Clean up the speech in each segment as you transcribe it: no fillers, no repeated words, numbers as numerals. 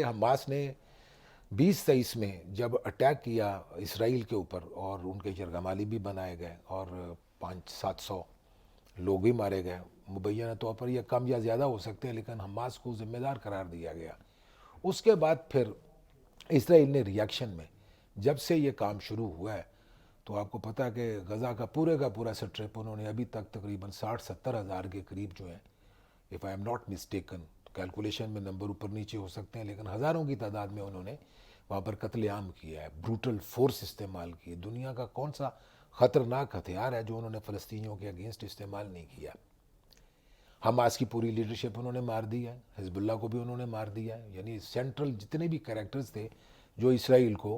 Hamas نے 2023 میں جب اٹیک کیا اسرائیل کے اوپر اور ان کے یرغمالی بھی بنائے گئے اور 500-700 لوگ بھی مارے گئے، مبینہ طور پر یہ کم یا زیادہ ہو سکتے ہیں، لیکن حماس کو ذمہ دار قرار دیا گیا۔ اس کے بعد پھر اسرائیل نے ریاکشن میں جب سے یہ کام شروع ہوا ہے، تو آپ کو پتہ ہے کہ غزہ کا پورا سٹرپ انہوں نے ابھی تک تقریباً 60-70 ہزار کے قریب جو ہیں، if I am not mistaken, calculation میں نمبر اوپر نیچے ہو سکتے ہیں لیکن ہزاروں کی تعداد میں انہوں نے وہاں پر قتل عام کیا ہے، بروٹل فورس استعمال کی۔ دنیا کا کون سا خطرناک ہتھیار ہے جو انہوں نے فلسطینیوں کے اگینسٹ استعمال نہیں کیا؟ حماس کی پوری لیڈرشپ انہوں نے مار دی ہے، حزب اللہ کو بھی انہوں نے مار دیا ہے، یعنی سینٹرل جتنے بھی کریکٹرز تھے جو اسرائیل کو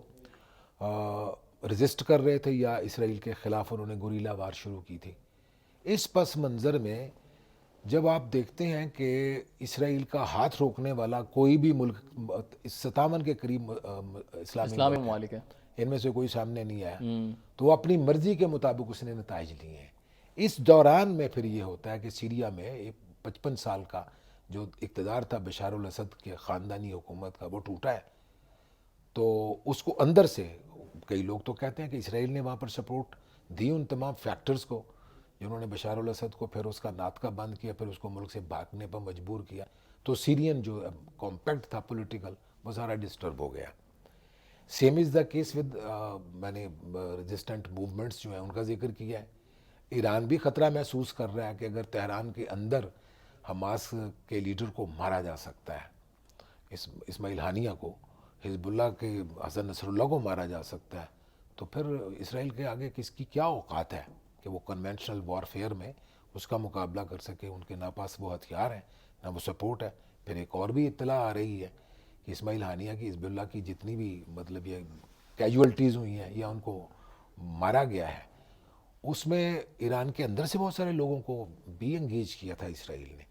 رزسٹ کر رہے تھے یا اسرائیل کے خلاف انہوں نے گوریلا وار شروع کی تھی۔ اس پس منظر میں جب آپ دیکھتے ہیں کہ اسرائیل کا ہاتھ روکنے والا کوئی بھی ملک 57 کے قریب اسلامی اسلامی ملک ہیں، ممالک ہے۔ ان میں سے کوئی سامنے نہیں آیا، تو وہ اپنی مرضی کے مطابق اس نے نتائج لیے ہیں۔ اس دوران میں پھر یہ ہوتا ہے کہ سیریا میں ایک 55 سال کا جو اقتدار تھا بشار الاسد کے خاندانی حکومت کا، وہ ٹوٹا ہے۔ تو اس کو اندر سے کئی لوگ تو کہتے ہیں کہ اسرائیل نے وہاں پر سپورٹ دی ان تمام فیکٹرز کو جنہوں نے بشار الاسد کو پھر اس کا ناطقہ بند کیا، پھر اس کو ملک سے بھاگنے پر مجبور کیا، تو سیرین جو کمپیکٹ تھا پولیٹیکل، وہ سارا ڈسٹرب ہو گیا۔ Same is the case with میں نے ریزسٹنٹ موومنٹس جو ہیں ان کا ذکر کیا ہے۔ ایران بھی خطرہ محسوس کر رہا ہے کہ اگر تہران کے اندر حماس کے لیڈر کو مارا جا سکتا ہے، اسماعیل ہانیہ کو، حزب اللہ کے حسن نصر اللہ کو مارا جا سکتا ہے، تو پھر اسرائیل کے آگے کس کی کیا اوقات ہے کہ وہ کنونشنل وارفیئر میں اس کا مقابلہ کر سکے؟ ان کے نہ پاس وہ ہتھیار ہیں نہ وہ سپورٹ ہے۔ پھر ایک اور بھی اطلاع آ رہی ہے کہ اسماعیل ہانیہ کی حزب اللہ کی جتنی بھی مطلب یہ کیجولٹیز ہوئی ہیں یا ان کو مارا گیا ہے، اس میں ایران کے اندر سے بہت سارے لوگوں کو بھی انگیج کیا تھا اسرائیل نے۔